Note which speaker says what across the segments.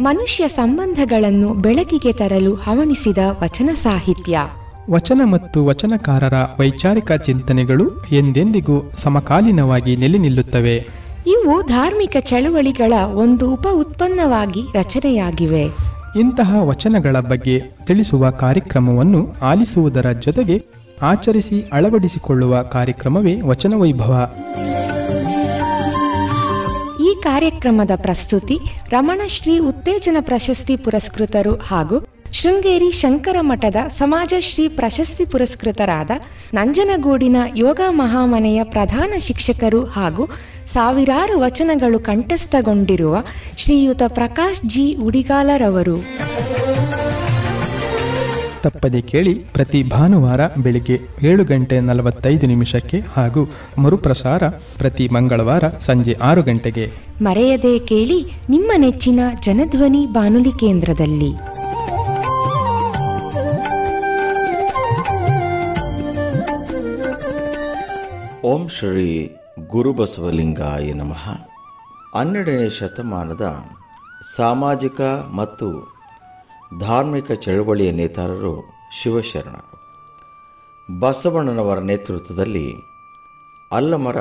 Speaker 1: ಮನುಷ್ಯ ಸಂಬಂಧಗಳನ್ನು ಬೆಳಕಿಗೆ ತರಲು ಹವಣಿಸಿದ ವಚನ ಸಾಹಿತ್ಯ.
Speaker 2: ವಚನ ಮತ್ತು ವಚನಕಾರರ ವೈಚಾರಿಕ ಚಿಂತನೆಗಳು ಎಂದೆಂದಿಗೂ ಸಮಕಾಲೀನವಾಗಿ ನೆಲೆ ನಿಲ್ಲುತ್ತವೆ.
Speaker 1: ಇವು ಧಾರ್ಮಿಕ ಚಳುವಳಿಗಳ ಒಂದು ಉಪ ಉತ್ಪನ್ನವಾಗಿ ರಚನೆಯಾಗಿವೆ.
Speaker 2: ಇಂತಹ ವಚನಗಳ ಬಗ್ಗೆ ತಿಳಿಸುವ ಕಾರ್ಯಕ್ರಮವನ್ನು ಆಲಿಸುವುದರ ಜೊತೆಗೆ ಆಚರಿಸಿ ಅಳವಡಿಸಿಕೊಳ್ಳುವ ಕಾರ್ಯಕ್ರಮವೇ ವಚನ ವೈಭವ.
Speaker 1: ಈ ಕಾರ್ಯಕ್ರಮದ ಪ್ರಸ್ತುತಿ ರಮಣಶ್ರೀ ಉತ್ತೇಜನ ಪ್ರಶಸ್ತಿ ಪುರಸ್ಕೃತರು ಹಾಗೂ ಶೃಂಗೇರಿ ಶಂಕರ ಮಠದ ಸಮಾಜಶ್ರೀ ಪ್ರಶಸ್ತಿ ಪುರಸ್ಕೃತರಾದ ನಂಜನಗೂಡಿನ ಯೋಗ ಮಹಾಮನೆಯ ಪ್ರಧಾನ ಶಿಕ್ಷಕರು ಹಾಗೂ ಸಾವಿರಾರು ವಚನಗಳು ಕಂಠಸ್ಥಗೊಂಡಿರುವ ಶ್ರೀಯುತ ಪ್ರಕಾಶ್ ಜಿ ಉಡಿಗಾಲರವರು.
Speaker 2: ತಪ್ಪದೆ ಕೇಳಿ, ಪ್ರತಿ ಭಾನುವಾರ ಬೆಳಿಗ್ಗೆ 7:45 ಹಾಗೂ ಮರುಪ್ರಸಾರ ಪ್ರತಿ ಮಂಗಳವಾರ ಸಂಜೆ 6 ಗಂಟೆಗೆ.
Speaker 1: ಮರೆಯದೆ ಕೇಳಿ ನಿಮ್ಮ ನೆಚ್ಚಿನ ಜನಧ್ವನಿ ಬಾನುಲಿ ಕೇಂದ್ರದಲ್ಲಿ.
Speaker 3: ಓಂ ಶ್ರೀ ಗುರುಬಸವಲಿಂಗಾಯ ನಮಃ. 12ನೇ ಶತಮಾನದ ಸಾಮಾಜಿಕ ಮತ್ತು ಧಾರ್ಮಿಕ ಚಳವಳಿಯ ನೇತಾರರು ಶಿವಶರಣರು. ಬಸವಣ್ಣನವರ ನೇತೃತ್ವದಲ್ಲಿ ಅಲ್ಲಮರ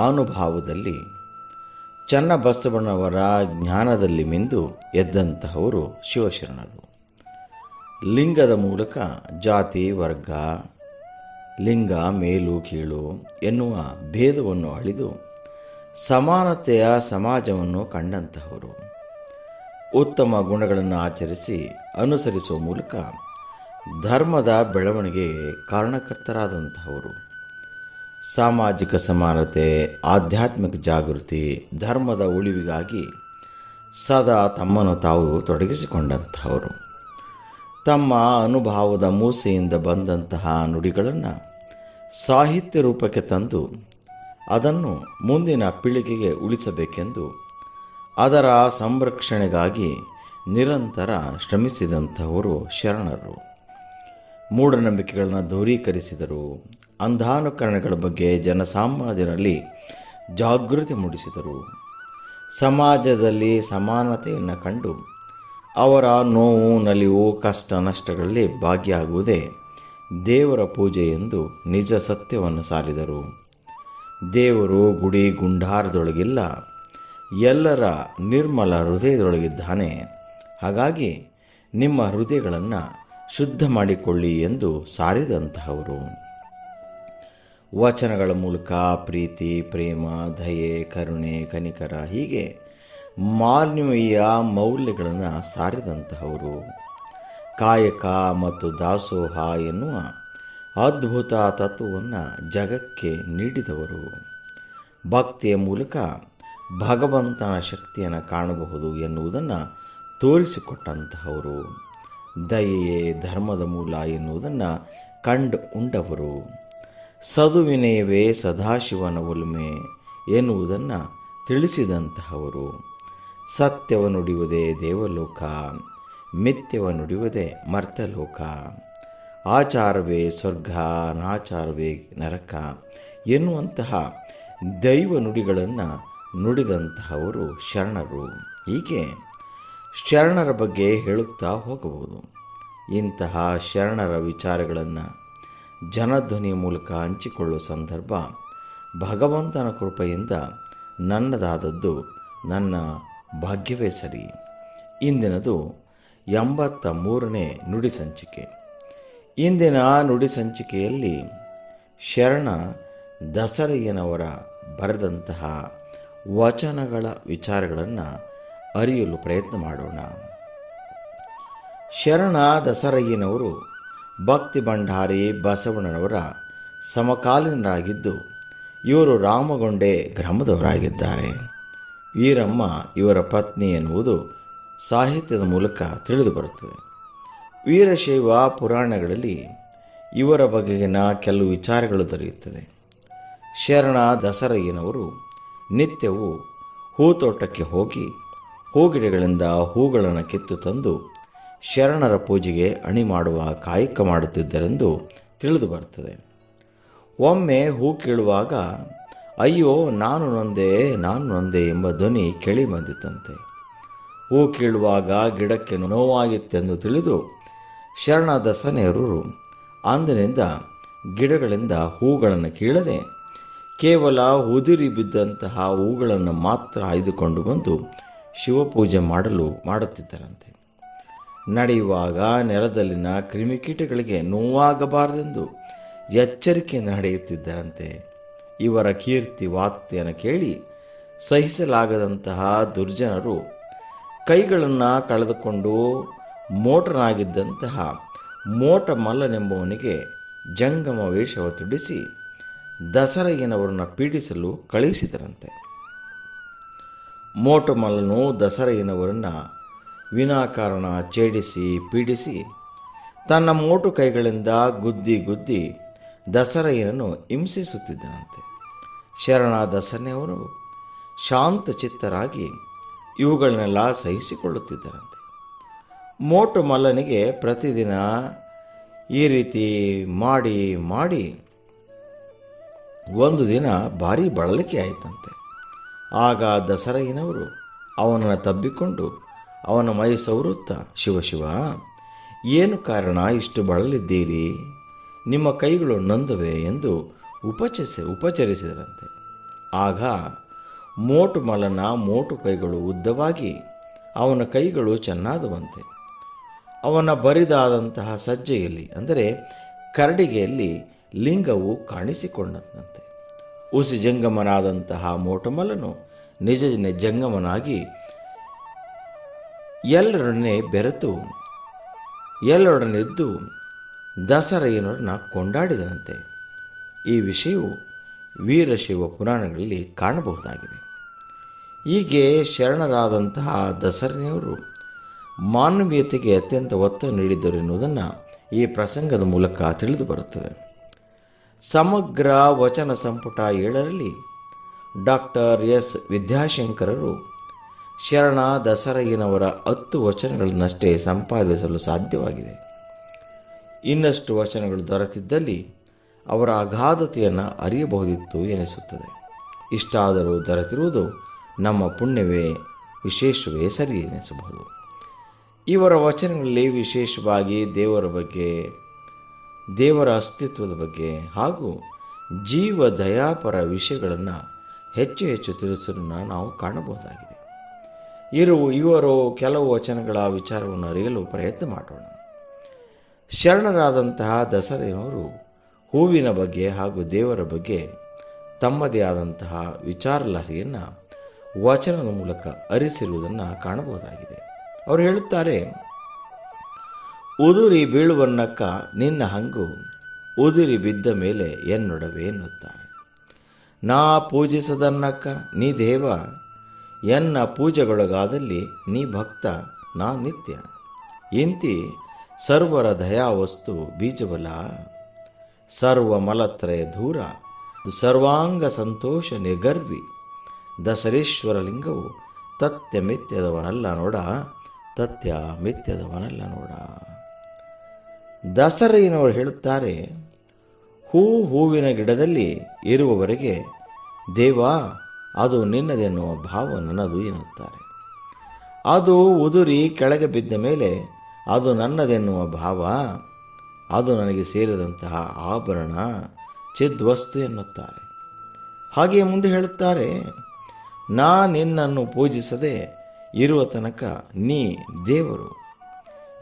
Speaker 3: ಆನುಭಾವದಲ್ಲಿ ಚನ್ನಬಸವಣ್ಣನವರ ಜ್ಞಾನದಲ್ಲಿ ಮಿಂದು ಎದ್ದಂತಹವರು ಶಿವಶರಣರು. ಲಿಂಗದ ಮೂಲಕ ಜಾತಿ, ವರ್ಗ, ಲಿಂಗ, ಮೇಲು ಕೀಳು ಎನ್ನುವ ಭೇದವನ್ನು ಅಳಿದು ಸಮಾನತೆಯ ಸಮಾಜವನ್ನು ಕಂಡಂತಹವರು. ಉತ್ತಮ ಗುಣಗಳನ್ನು ಆಚರಿಸಿ ಅನುಸರಿಸುವ ಮೂಲಕ ಧರ್ಮದ ಬೆಳವಣಿಗೆಗೆ ಕಾರಣಕರ್ತರಾದಂತಹವರು. ಸಾಮಾಜಿಕ ಸಮಾನತೆ, ಆಧ್ಯಾತ್ಮಿಕ ಜಾಗೃತಿ, ಧರ್ಮದ ಉಳಿವಿಗಾಗಿ ಸದಾ ತಮ್ಮನ್ನು ತಾವು ತೊಡಗಿಸಿಕೊಂಡಂತಹವರು. ತಮ್ಮ ಅನುಭವದ ಮೂಸೆಯಿಂದ ಬಂದಂತಹ ನುಡಿಗಳನ್ನು ಸಾಹಿತ್ಯ ರೂಪಕ್ಕೆ ತಂದು ಅದನ್ನು ಮುಂದಿನ ಪೀಳಿಗೆಗೆ ಉಳಿಸಬೇಕೆಂದು ಅದರ ಸಂರಕ್ಷಣೆಗಾಗಿ ನಿರಂತರ ಶ್ರಮಿಸಿದಂಥವರು ಶರಣರು. ಮೂಢನಂಬಿಕೆಗಳನ್ನು ದೂರೀಕರಿಸಿದರು. ಅಂಧಾನುಕರಣಗಳ ಬಗ್ಗೆ ಜನಸಾಮಾನ್ಯರಲ್ಲಿ ಜಾಗೃತಿ ಮೂಡಿಸಿದರು. ಸಮಾಜದಲ್ಲಿ ಸಮಾನತೆಯನ್ನು ಕಂಡು ಅವರ ನೋವು, ನಲಿವು, ಕಷ್ಟ ನಷ್ಟಗಳಲ್ಲಿ ಭಾಗಿಯಾಗುವುದೇ ದೇವರ ಪೂಜೆ ಎಂದು ನಿಜ ಸತ್ಯವನ್ನು ಸಾರಿದರು. ದೇವರು ಗುಡಿ ಗುಂಡಾರದೊಳಗಿಲ್ಲ, ಎಲ್ಲರ ನಿರ್ಮಲ ಹೃದಯದೊಳಗಿದ್ದಾನೆ. ಹಾಗಾಗಿ ನಿಮ್ಮ ಹೃದಯಗಳನ್ನು ಶುದ್ಧ ಮಾಡಿಕೊಳ್ಳಿ ಎಂದು ಸಾರಿದಂತಹವರು. ವಚನಗಳ ಮೂಲಕ ಪ್ರೀತಿ, ಪ್ರೇಮ, ದಯೆ, ಕರುಣೆ, ಕನಿಕರ ಹೀಗೆ ಮಾನವೀಯ ಮೌಲ್ಯಗಳನ್ನು ಸಾರಿದಂತಹವರು. ಕಾಯಕ ಮತ್ತು ದಾಸೋಹ ಎನ್ನುವ ಅದ್ಭುತ ತತ್ವವನ್ನು ಜಗಕ್ಕೆ ನೀಡಿದವರು. ಭಕ್ತಿಯ ಮೂಲಕ ಭಗವಂತನ ಶಕ್ತಿಯನ್ನು ಕಾಣಬಹುದು ಎನ್ನುವುದನ್ನು ತೋರಿಸಿಕೊಟ್ಟಂತಹವರು. ದಯೆಯೇ ಧರ್ಮದ ಮೂಲ ಎನ್ನುವುದನ್ನು ಉಂಡವರು. ಸದುವಿನಯವೇ ಸದಾಶಿವನ ಒಲುಮೆ ಎನ್ನುವುದನ್ನು ತಿಳಿಸಿದಂತಹವರು. ಸತ್ಯವ ನುಡಿಯುವುದೇ ದೇವಲೋಕ, ಮಿಥ್ಯವ ನುಡಿಯುವುದೇ ಮರ್ತಲೋಕ. ಆಚಾರವೇ ಸ್ವರ್ಗ, ಅನಾಚಾರವೇ ನರಕ ಎನ್ನುವಂತಹ ದೈವ ನುಡಿಗಳನ್ನು ನುಡಿದಂತಹವರು ಶರಣರು. ಹೀಗೆ ಶರಣರ ಬಗ್ಗೆ ಹೇಳುತ್ತಾ ಹೋಗಬಹುದು. ಇಂತಹ ಶರಣರ ವಿಚಾರಗಳನ್ನು ಜನಧ್ವನಿಯ ಮೂಲಕ ಹಂಚಿಕೊಳ್ಳುವ ಸಂದರ್ಭ ಭಗವಂತನ ಕೃಪೆಯಿಂದ ನನ್ನದಾದದ್ದು ನನ್ನ ಭಾಗ್ಯವೇ ಸರಿ. ಇಂದಿನದು 83ನೇ ನುಡಿ ಸಂಚಿಕೆ. ಇಂದಿನ ನುಡಿ ಸಂಚಿಕೆಯಲ್ಲಿ ಶರಣ ದಸರಯ್ಯನವರ ಬರೆದಂತಹ ವಚನಗಳ ವಿಚಾರಗಳನ್ನು ಅರಿಯಲು ಪ್ರಯತ್ನ ಮಾಡೋಣ. ಶರಣ ದಸರಯ್ಯನವರು ಭಕ್ತಿ ಭಂಡಾರಿ ಬಸವಣ್ಣನವರ ಸಮಕಾಲೀನರಾಗಿದ್ದು, ಇವರು ರಾಮಗೊಂಡೆ ಗ್ರಾಮದವರಾಗಿದ್ದಾರೆ. ವೀರಮ್ಮ ಇವರ ಪತ್ನಿ ಎನ್ನುವುದು ಸಾಹಿತ್ಯದ ಮೂಲಕ ತಿಳಿದು ಬರುತ್ತದೆ. ವೀರಶೈವ ಪುರಾಣಗಳಲ್ಲಿ ಇವರ ಬಗೆಗಿನ ಕೆಲವು ವಿಚಾರಗಳು ದೊರೆಯುತ್ತದೆ. ಶರಣ ದಸರಯ್ಯನವರು ನಿತ್ಯವೂ ಹೂತೋಟಕ್ಕೆ ಹೋಗಿ ಹೂಗಿಡಗಳಿಂದ ಹೂಗಳನ್ನು ಕಿತ್ತು ತಂದು ಶರಣರ ಪೂಜೆಗೆ ಅಣಿ ಮಾಡುವ ಕಾಯಕ ಮಾಡುತ್ತಿದ್ದರೆಂದು ತಿಳಿದು ಬರುತ್ತದೆ. ಒಮ್ಮೆ ಹೂ ಕೀಳುವಾಗ ಅಯ್ಯೋ ನಾನು ನೊಂದೆ ಎಂಬ ಧ್ವನಿ ಕೇಳಿ ಬಂದಿತ್ತಂತೆ. ಹೂ ಕೀಳುವಾಗ ಗಿಡಕ್ಕೆ ನೋವಾಗಿತ್ತೆಂದು ತಿಳಿದು ಶರಣದಸನೆಯರು ಅಂದಿನಿಂದ ಗಿಡಗಳಿಂದ ಹೂಗಳನ್ನು ಕೀಳದೆ ಕೇವಲ ಉದುರಿ ಬಿದ್ದಂತಹ ಹೂಗಳನ್ನು ಮಾತ್ರ ಆಯ್ದುಕೊಂಡು ಬಂದು ಶಿವಪೂಜೆ ಮಾಡುತ್ತಿದ್ದರಂತೆ. ನಡೆಯುವಾಗ ನೆಲದಲ್ಲಿನ ಕ್ರಿಮಿಕೀಟಗಳಿಗೆ ನೋವಾಗಬಾರದೆಂದು ಎಚ್ಚರಿಕೆಯಿಂದ ನಡೆಯುತ್ತಿದ್ದರಂತೆ. ಇವರ ಕೀರ್ತಿ ವಾರ್ತೆಯನ್ನು ಕೇಳಿ ಸಹಿಸಲಾಗದಂತಹ ದುರ್ಜನರು ಕೈಗಳನ್ನು ಕಳೆದುಕೊಂಡು ಮೋಟನಾಗಿದ್ದಂತಹ ಮೋಟ ಮಲ್ಲನೆಂಬುವನಿಗೆ ಜಂಗಮ ವೇಷವ ತೊಡಿಸಿ ದಸರಯ್ಯನವರನ್ನು ಪೀಡಿಸಲು ಕಳುಹಿಸಿದರಂತೆ. ಮೋಟು ಮಲ್ಲನು ದಸರಯ್ಯನವರನ್ನು ವಿನಾಕಾರಣ ಛೇಡಿಸಿ ಪೀಡಿಸಿ ತನ್ನ ಮೋಟು ಕೈಗಳಿಂದ ಗುದ್ದಿ ದಸರಯ್ಯನನ್ನು ಹಿಂಸಿಸುತ್ತಿದ್ದನಂತೆ. ಶರಣದಸನೆಯವರು ಶಾಂತಚಿತ್ತರಾಗಿ ಇವುಗಳನ್ನೆಲ್ಲ ಸಹಿಸಿಕೊಳ್ಳುತ್ತಿದ್ದರಂತೆ. ಮೋಟು ಮಲ್ಲನಿಗೆ ಪ್ರತಿದಿನ ಈ ರೀತಿ ಮಾಡಿ ಒಂದು ದಿನ ಭಾರಿ ಬಳಲಿಕೆ ಆಯಿತಂತೆ. ಆಗ ದಸರಯ್ಯನವರು ಅವನನ್ನು ತಬ್ಬಿಕೊಂಡು ಅವನ ಮೈ ಸವರುತ್ತಾ, ಶಿವ ಏನು ಕಾರಣ ಇಷ್ಟು ಬಳಲಿದ್ದೀರಿ? ನಿಮ್ಮ ಕೈಗಳು ನೊಂದವೆ ಎಂದು ಉಪಚರಿಸಿದರಂತೆ. ಆಗ ಮೋಟು ಮಲ್ಲನ ಮೋಟು ಕೈಗಳು ಉದ್ದವಾಗಿ ಅವನ ಕೈಗಳು ಚೆನ್ನಾದವಂತೆ. ಅವನ ಬರಿದಾದಂತಹ ಸಜ್ಜೆಯಲ್ಲಿ ಅಂದರೆ ಕರಡಿಗೆಯಲ್ಲಿ ಲಿಂಗವು ಕಾಣಿಸಿಕೊಂಡಂತೆ. ಉಸಿ ಜಂಗಮನಾದಂತಹ ಮೋಟುಮಲ್ಲನು ನಿಜ ಜಂಗಮನಾಗಿ ಎಲ್ಲರೊಡನೆದ್ದು ದಸರಯ್ಯನವರನ್ನ ಕೊಂಡಾಡಿದನಂತೆ. ಈ ವಿಷಯವು ವೀರಶೈವ ಪುರಾಣಗಳಲ್ಲಿ ಕಾಣಬಹುದಾಗಿದೆ. ಹೀಗೆ ಶರಣರಾದಂತಹ ದಸರಯ್ಯನವರು ಮಾನವೀಯತೆಗೆ ಅತ್ಯಂತ ಒತ್ತು ನೀಡಿದ್ದರು ಎನ್ನುವುದನ್ನು ಈ ಪ್ರಸಂಗದ ಮೂಲಕ ತಿಳಿದು ಬರುತ್ತದೆ. ಸಮಗ್ರ ವಚನ ಸಂಪುಟ 7ರಲ್ಲಿ ಡಾಕ್ಟರ್ ಎಸ್ ವಿದ್ಯಾಶಂಕರರು ಶರಣ ದಸರಯ್ಯನವರ 10 ವಚನಗಳನ್ನಷ್ಟೇ ಸಂಪಾದಿಸಲು ಸಾಧ್ಯವಾಗಿದೆ. ಇನ್ನಷ್ಟು ವಚನಗಳು ದೊರೆತಿದ್ದಲ್ಲಿ ಅವರ ಅಗಾಧತೆಯನ್ನು ಅರಿಯಬಹುದಿತ್ತು ಎನಿಸುತ್ತದೆ. ಇಷ್ಟಾದರೂ ದೊರೆತಿರುವುದು ನಮ್ಮ ಪುಣ್ಯವೇ, ವಿಶೇಷವೇ ಸರಿ ಎನಿಸಬಹುದು. ಇವರ ವಚನಗಳಲ್ಲಿ ವಿಶೇಷವಾಗಿ ದೇವರ ಬಗ್ಗೆ, ದೇವರ ಅಸ್ತಿತ್ವದ ಬಗ್ಗೆ ಹಾಗೂ ಜೀವ ದಯಾಪರ ವಿಷಯಗಳನ್ನು ಹೆಚ್ಚು ತಿಳಿಸೋದನ್ನು ನಾವು ಕಾಣಬಹುದಾಗಿದೆ. ಇವರು ಕೆಲವು ವಚನಗಳ ವಿಚಾರವನ್ನು ಅರಿಯಲು ಪ್ರಯತ್ನ ಮಾಡೋಣ. ಶರಣರಾದಂತಹ ದಸರಯ್ಯನವರು ಹೂವಿನ ಬಗ್ಗೆ ಹಾಗೂ ದೇವರ ಬಗ್ಗೆ ತಮ್ಮದೇ ಆದಂತಹ ವಿಚಾರ ಲಹರಿಯನ್ನು ವಚನದ ಮೂಲಕ ಅರಿಸಿರುವುದನ್ನು ಕಾಣಬಹುದಾಗಿದೆ. ಅವರು ಹೇಳುತ್ತಾರೆ, ಉದುರಿ ಬೀಳುವನ್ನಕ್ಕ ನಿನ್ನ ಹಂಗು ಉದುರಿ ಬಿದ್ದ ಮೇಲೆ ಎನ್ನೊಡವೆ ಎನ್ನುತ್ತಾರೆ. ನಾ ಪೂಜಿಸದನ್ನಕ್ಕ ನೀ ದೇವ, ಎನ್ನ ಪೂಜೆಗೊಳಗಾದಲ್ಲಿ ನೀ ಭಕ್ತ ನಾ ನಿತ್ಯ. ಇಂತಿ ಸರ್ವರ ದಯಾವಸ್ತು ಬೀಜಬಲ, ಸರ್ವ ಮಲತ್ರಯ ದೂರ ಸರ್ವಾಂಗ ಸಂತೋಷ ನಿರ್ಗರ್ವಿ. ದಸರೇಶ್ವರ ಲಿಂಗವು ತತ್ಯ ಮಿಥ್ಯದವನಲ್ಲ ನೋಡ, ತತ್ಯ ಮಿಥ್ಯದವನಲ್ಲ ನೋಡ. ದಸರಯ್ಯನವರು ಹೇಳುತ್ತಾರೆ, ಹೂವಿನ ಗಿಡದಲ್ಲಿ ಇರುವವರೆಗೆ ದೇವ ಅದು ನಿನ್ನದೆನ್ನುವ ಭಾವ ನನ್ನದು ಎನ್ನುತ್ತಾರೆ. ಅದು ಉದುರಿ ಕೆಳಗೆ ಬಿದ್ದ ಮೇಲೆ ಅದು ನನ್ನದೆನ್ನುವ ಭಾವ, ಅದು ನನಗೆ ಸೇರಿದಂತಹ ಆಭರಣ ಚಿದ್ವಸ್ತು ಎನ್ನುತ್ತಾರೆ. ಹಾಗೆಯೇ ಮುಂದೆ ಹೇಳುತ್ತಾರೆ, ನಾ ನಿನ್ನನ್ನು ಪೂಜಿಸದೆ ಇರುವ ತನಕ ನೀ ದೇವರು.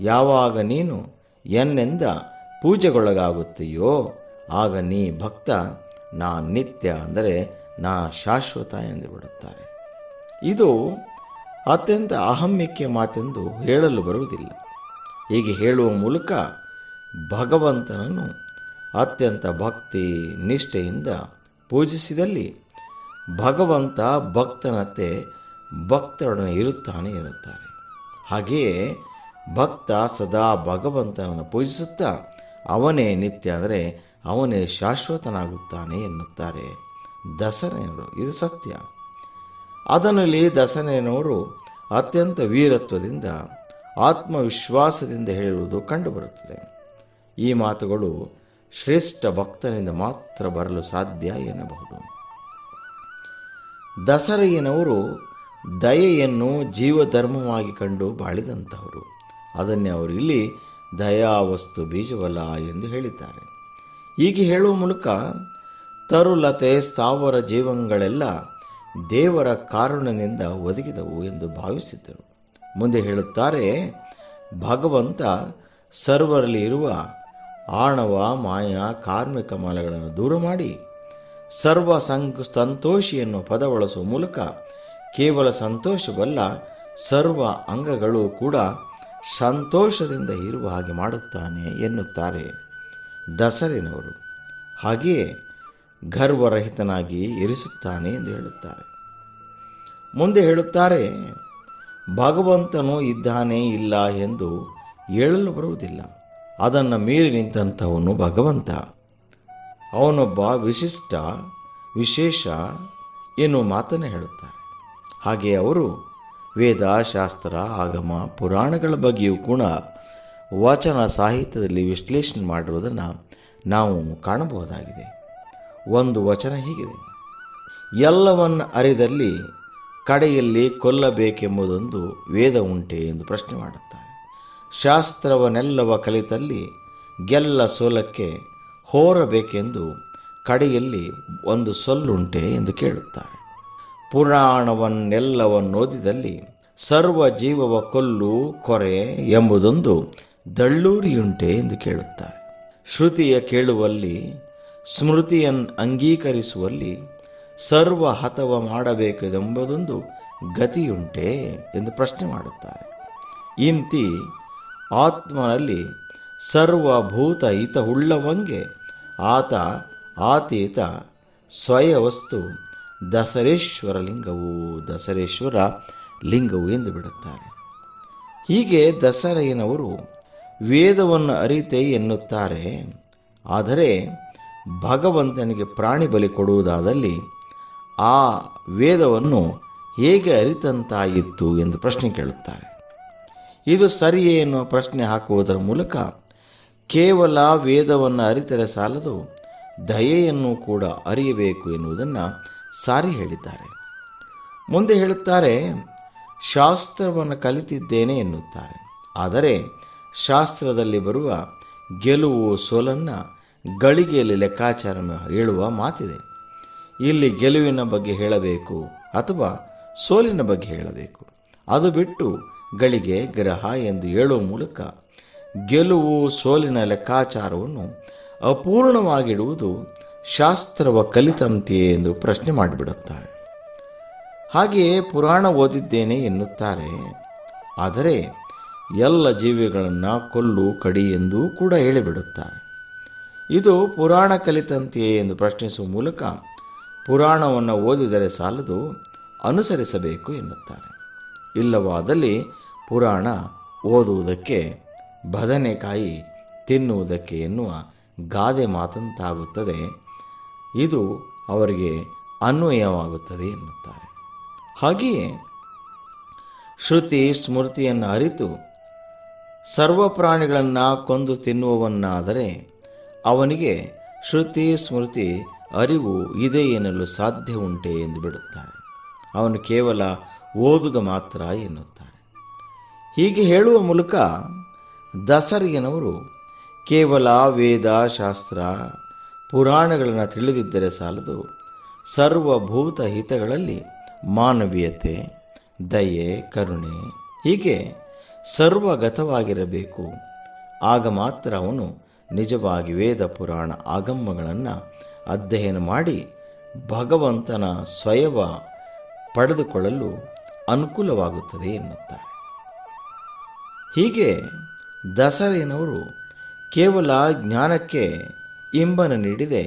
Speaker 3: ಯಾವಾಗ ನೀನು ಎನ್ನೆಂದ ಪೂಜೆಗೊಳಗಾಗುತ್ತೆಯೋ ಆಗ ನೀ ಭಕ್ತ, ನಾ ನಿತ್ಯ ಅಂದರೆ ನಾ ಶಾಶ್ವತ ಎಂದು ಬಿಡುತ್ತಾರೆ. ಇದು ಅತ್ಯಂತ ಅಹಮ್ಯಕ್ಕೆ ಮಾತೆಂದು ಹೇಳಲು ಬರುವುದಿಲ್ಲ. ಹೀಗೆ ಹೇಳುವ ಮೂಲಕ ಭಗವಂತನನ್ನು ಅತ್ಯಂತ ಭಕ್ತಿ ನಿಷ್ಠೆಯಿಂದ ಪೂಜಿಸಿದಲ್ಲಿ ಭಗವಂತ ಭಕ್ತನಂತೆ ಭಕ್ತರೊಡನೆ ಇರುತ್ತಾನೆ ಎನ್ನುತ್ತಾರೆ. ಹಾಗೆಯೇ ಭಕ್ತ ಸದಾ ಭಗವಂತನನ್ನು ಪೂಜಿಸುತ್ತಾ ಅವನೇ ನಿತ್ಯ ಅಂದರೆ ಅವನೇ ಶಾಶ್ವತನಾಗುತ್ತಾನೆ ಎನ್ನುತ್ತಾರೆ ದಸರಯ್ಯನವರು. ಇದು ಸತ್ಯ. ಅದರಲ್ಲಿ ದಸರಯ್ಯನವರು ಅತ್ಯಂತ ವೀರತ್ವದಿಂದ ಆತ್ಮವಿಶ್ವಾಸದಿಂದ ಹೇಳಿರುವುದು ಕಂಡುಬರುತ್ತದೆ. ಈ ಮಾತುಗಳು ಶ್ರೇಷ್ಠ ಭಕ್ತನಿಂದ ಮಾತ್ರ ಬರಲು ಸಾಧ್ಯ ಎನ್ನಬಹುದು. ದಸರೆಯನವರು ದಯೆಯನ್ನು ಜೀವಧರ್ಮವಾಗಿ ಕಂಡು ಬಾಳಿದಂಥವರು. ಅದನ್ನೇ ಅವರು ಇಲ್ಲಿ ದಯಾವಸ್ತು ಬೀಜವಲ್ಲ ಎಂದು ಹೇಳಿದ್ದಾರೆ. ಹೀಗೆ ಹೇಳುವ ಮೂಲಕ ತರುಲತೆ ಸ್ಥಾವರ ಜೀವಗಳೆಲ್ಲ ದೇವರ ಕಾರುಣ್ಯದಿಂದ ಒದಗಿದವು ಎಂದು ಭಾವಿಸಿದ್ದರು. ಮುಂದೆ ಹೇಳುತ್ತಾರೆ, ಭಗವಂತ ಸರ್ವರಲ್ಲಿ ಇರುವ ಆಣವ ಮಾಯ ಕಾರ್ಮಿಕ ಮಲಗಳನ್ನು ದೂರ ಮಾಡಿ ಸರ್ವ ಸಂತೋಷಿ ಎನ್ನುವ ಪದ ಬಳಸುವ ಮೂಲಕ ಕೇವಲ ಸಂತೋಷವಲ್ಲ, ಸರ್ವ ಅಂಗಗಳು ಕೂಡ ಸಂತೋಷದಿಂದ ಇರುವ ಹಾಗೆ ಮಾಡುತ್ತಾನೆ ಎನ್ನುತ್ತಾರೆ ದಸರೆನವರು. ಹಾಗೆಯೇ ಗರ್ವರಹಿತನಾಗಿ ಇರಿಸುತ್ತಾನೆ ಎಂದು ಹೇಳುತ್ತಾರೆ. ಮುಂದೆ ಹೇಳುತ್ತಾರೆ, ಭಗವಂತನು ಇದ್ದಾನೆ ಇಲ್ಲ ಎಂದು ಹೇಳಲು ಬರುವುದಿಲ್ಲ. ಅದನ್ನು ಮೀರಿ ನಿಂತಂಥವನು ಭಗವಂತ. ಅವನೊಬ್ಬ ವಿಶಿಷ್ಟ ವಿಶೇಷ ಎನ್ನುವ ಮಾತನ್ನು ಹೇಳುತ್ತಾರೆ. ಹಾಗೆಯೇ ಅವರು ವೇದ ಶಾಸ್ತ್ರ ಆಗಮ ಪುರಾಣಗಳ ಬಗ್ಗೆಯೂ ಕೂಡ ವಚನ ಸಾಹಿತ್ಯದಲ್ಲಿ ವಿಶ್ಲೇಷಣೆ ಮಾಡಿರುವುದನ್ನು ನಾವು ಕಾಣಬಹುದಾಗಿದೆ. ಒಂದು ವಚನ ಹೀಗಿದೆ: ಎಲ್ಲವನ್ನು ಅರಿದಲ್ಲಿ ಕಡೆಯಲ್ಲಿ ಕೊಲ್ಲಬೇಕೆಂಬುದೊಂದು ವೇದ ಉಂಟೆ ಎಂದು ಪ್ರಶ್ನೆ ಮಾಡುತ್ತಾರೆ. ಶಾಸ್ತ್ರವನ್ನೆಲ್ಲವ ಕಲಿತಲ್ಲಿ ಗೆಲ್ಲ ಸೋಲಕ್ಕೆ ಹೋರಬೇಕೆಂದು ಕಡೆಯಲ್ಲಿ ಒಂದು ಸೊಲ್ಲುಂಟೆ ಎಂದು ಕೇಳುತ್ತಾರೆ. ಪುರಾಣವನ್ನೆಲ್ಲವನ್ನೋದಿದಲ್ಲಿ ಸರ್ವ ಜೀವವ ಕೊಲ್ಲು ಕೊರೆ ಎಂಬುದೊಂದು ದಳ್ಳೂರಿಯುಂಟೆ ಎಂದು ಕೇಳುತ್ತಾರೆ. ಶ್ರುತಿಯ ಕೇಳುವಲ್ಲಿ ಸ್ಮೃತಿಯನ್ನು ಅಂಗೀಕರಿಸುವಲ್ಲಿ ಸರ್ವ ಹತವ ಮಾಡಬೇಕೆಂಬುದೊಂದು ಗತಿಯುಂಟೆ ಎಂದು ಪ್ರಶ್ನೆ ಮಾಡುತ್ತಾರೆ. ಇಂತಿ ಆತ್ಮನಲ್ಲಿ ಸರ್ವಭೂತ ಹಿತವುಳ್ಳವಂಗೆ ಆತ ಆತೀತ ಸ್ವಯವಸ್ತು ದಸರೇಶ್ವರ ಲಿಂಗವು ಎಂದು ಬಿಡುತ್ತಾರೆ. ಹೀಗೆ ದಸರೆಯನವರು ವೇದವನ್ನು ಅರಿತೆ ಎನ್ನುತ್ತಾರೆ. ಆದರೆ ಭಗವಂತನಿಗೆ ಪ್ರಾಣಿ ಬಲಿ ಕೊಡುವುದಾದಲ್ಲಿ ಆ ವೇದವನ್ನು ಹೇಗೆ ಅರಿತಂತಾಯಿತು ಎಂದು ಪ್ರಶ್ನೆ ಕೇಳುತ್ತಾರೆ. ಇದು ಸರಿಯೇ ಎನ್ನುವ ಪ್ರಶ್ನೆ ಹಾಕುವುದರ ಮೂಲಕ ಕೇವಲ ವೇದವನ್ನು ಅರಿತರೆ ಸಾಲದು, ದಯೆಯನ್ನು ಕೂಡ ಅರಿಯಬೇಕು ಎನ್ನುವುದನ್ನು ಸಾರಿ ಹೇಳಿದ್ದಾರೆ. ಮುಂದೆ ಹೇಳುತ್ತಾರೆ, ಶಾಸ್ತ್ರವನ್ನು ಕಲಿತಿದ್ದೇನೆ ಎನ್ನುತ್ತಾರೆ. ಆದರೆ ಶಾಸ್ತ್ರದಲ್ಲಿ ಬರುವ ಗೆಲುವು ಸೋಲನ್ನು ಗಳಿಗೆಯಲ್ಲಿ ಲೆಕ್ಕಾಚಾರ ಹೇಳುವ ಮಾತಿದೆ. ಇಲ್ಲಿ ಗೆಲುವಿನ ಬಗ್ಗೆ ಹೇಳಬೇಕು ಅಥವಾ ಸೋಲಿನ ಬಗ್ಗೆ ಹೇಳಬೇಕು. ಅದು ಬಿಟ್ಟು ಗಳಿಗೆ ಗ್ರಹ ಎಂದು ಹೇಳುವ ಮೂಲಕ ಗೆಲುವು ಸೋಲಿನ ಲೆಕ್ಕಾಚಾರವನ್ನು ಅಪೂರ್ಣವಾಗಿಡುವುದು ಶಾಸ್ತ್ರವ ಕಲಿತಂತೆಯೇ ಎಂದು ಪ್ರಶ್ನೆ ಮಾಡಿಬಿಡುತ್ತಾರೆ. ಹಾಗೆಯೇ ಪುರಾಣ ಓದಿದ್ದೇನೆ ಎನ್ನುತ್ತಾರೆ. ಆದರೆ ಎಲ್ಲ ಜೀವಿಗಳನ್ನು ಕೊಲ್ಲು ಕಡಿ ಎಂದೂ ಕೂಡ ಹೇಳಿಬಿಡುತ್ತಾರೆ. ಇದು ಪುರಾಣ ಕಲಿತಂತೆಯೇ ಎಂದು ಪ್ರಶ್ನಿಸುವ ಮೂಲಕ ಪುರಾಣವನ್ನು ಓದಿದರೆ ಸಾಲದು, ಅನುಸರಿಸಬೇಕು ಎನ್ನುತ್ತಾರೆ. ಇಲ್ಲವಾದಲ್ಲಿ ಪುರಾಣ ಓದುವುದಕ್ಕೆ ಬದನೆಕಾಯಿ ತಿನ್ನುವುದಕ್ಕೆ ಎನ್ನುವ ಗಾದೆ ಮಾತಂತಾಗುತ್ತದೆ. ಇದು ಅವರಿಗೆ ಅನ್ವಯವಾಗುತ್ತದೆ ಎನ್ನುತ್ತಾರೆ. ಹಾಗೆಯೇ ಶ್ರುತಿ ಸ್ಮೃತಿಯನ್ನು ಅರಿತು ಸರ್ವ ಪ್ರಾಣಿಗಳನ್ನು ಕೊಂದು ತಿನ್ನುವವನಾದರೆ ಅವನಿಗೆ ಶ್ರುತಿ ಸ್ಮೃತಿ ಅರಿವು ಇದೆ ಎನ್ನಲು ಸಾಧ್ಯ ಉಂಟೆ ಎಂದು ಬಿಡುತ್ತಾರೆ. ಅವನು ಕೇವಲ ಓದುಗ ಮಾತ್ರ ಎನ್ನುತ್ತಾರೆ. ಹೀಗೆ ಹೇಳುವ ಮೂಲಕ ದಸರೆಯನವರು ಕೇವಲ ವೇದ ಶಾಸ್ತ್ರ ಪುರಾಣಗಳನ್ನು ತಿಳಿದಿದ್ದರೆ ಸಾಲದು, ಸರ್ವಭೂತ ಹಿತಗಳಲ್ಲಿ ಮಾನವೀಯತೆ ದಯೆ ಕರುಣೆ ಹೀಗೆ ಸರ್ವಗತವಾಗಿರಬೇಕು. ಆಗ ಮಾತ್ರ ಅವನು ನಿಜವಾಗಿ ವೇದ ಪುರಾಣ ಆಗಮಗಳನ್ನು ಅಧ್ಯಯನ ಮಾಡಿ ಭಗವಂತನ ಸ್ವಯವ ಪಡೆದುಕೊಳ್ಳಲು ಅನುಕೂಲವಾಗುತ್ತದೆ ಎನ್ನುತ್ತಾರೆ. ಹೀಗೆ ದಸರೆಯನವರು ಕೇವಲ ಜ್ಞಾನಕ್ಕೆ ಇಂಬನ ನೀಡಿದೆ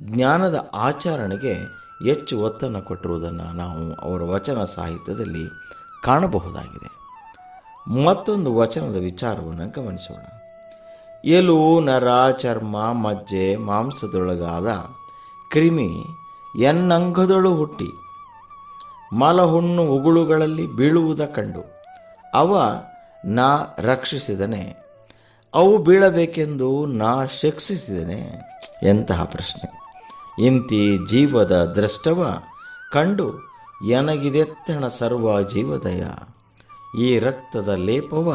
Speaker 3: ಜ್ಞಾನದ ಆಚರಣೆಗೆ ಹೆಚ್ಚು ಒತ್ತನ್ನು ಕೊಟ್ಟಿರುವುದನ್ನು ನಾವು ಅವರ ವಚನ ಸಾಹಿತ್ಯದಲ್ಲಿ ಕಾಣಬಹುದಾಗಿದೆ. ಮತ್ತೊಂದು ವಚನದ ವಿಚಾರವನ್ನು ಗಮನಿಸೋಣ. ಎಲು ನರ ಚರ್ಮ ಮಜ್ಜೆ ಮಾಂಸದೊಳಗಾದ ಕ್ರಿಮಿ ಎನ್ನಂಗದೊಳು ಹುಟ್ಟಿ ಮಲಹುಣ್ಣು ಉಗುಳುಗಳಲ್ಲಿ ಬೀಳುವುದ ಕಂಡು ಅವ ನಾ ರಕ್ಷಿಸಿದನೆ, ಅವು ಬೀಳಬೇಕೆಂದು ನಾ ಶಿಕ್ಷಿಸಿದನೆ. ಎಂತಹ ಪ್ರಶ್ನೆ! ಇಂತಿ ಜೀವದ ದೃಷ್ಟವ ಕಂಡು ಎನಗಿದೆತ್ತಣ ಸರ್ವ ಜೀವದಯ. ಈ ರಕ್ತದ ಲೇಪವ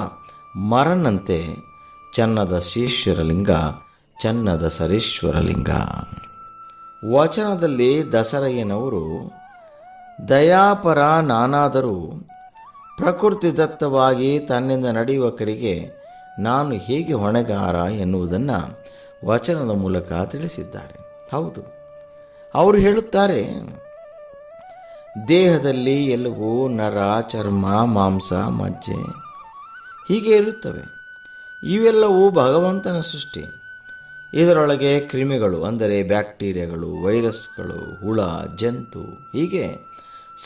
Speaker 3: ಮರನಂತೆ ಚನ್ನದ ಶೀಶ್ವರಲಿಂಗ ಚನ್ನದ ಸರೇಶ್ವರಲಿಂಗ. ವಚನದಲ್ಲಿ ದಸರಯ್ಯನವರು ದಯಾಪರ ನಾನಾದರೂ ಪ್ರಕೃತಿದತ್ತವಾಗಿ ತನ್ನಿಂದ ನಡೆಯುವ ಕಡೆಗೆ ನಾನು ಹೇಗೆ ಹೊಣೆಗಾರ ಎನ್ನುವುದನ್ನು ವಚನದ ಮೂಲಕ ತಿಳಿಸಿದ್ದಾರೆ. ಹೌದು, ಅವರು ಹೇಳುತ್ತಾರೆ, ದೇಹದಲ್ಲಿ ಎಲುಬು, ನರ, ಚರ್ಮ, ಮಾಂಸ, ಮಜ್ಜೆ ಹೀಗೆ ಇರುತ್ತವೆ. ಇವೆಲ್ಲವೂ ಭಗವಂತನ ಸೃಷ್ಟಿ. ಇದರೊಳಗೆ ಕ್ರಿಮಿಗಳು ಅಂದರೆ ಬ್ಯಾಕ್ಟೀರಿಯಾಗಳು, ವೈರಸ್ಗಳು, ಹುಳ, ಜಂತು ಹೀಗೆ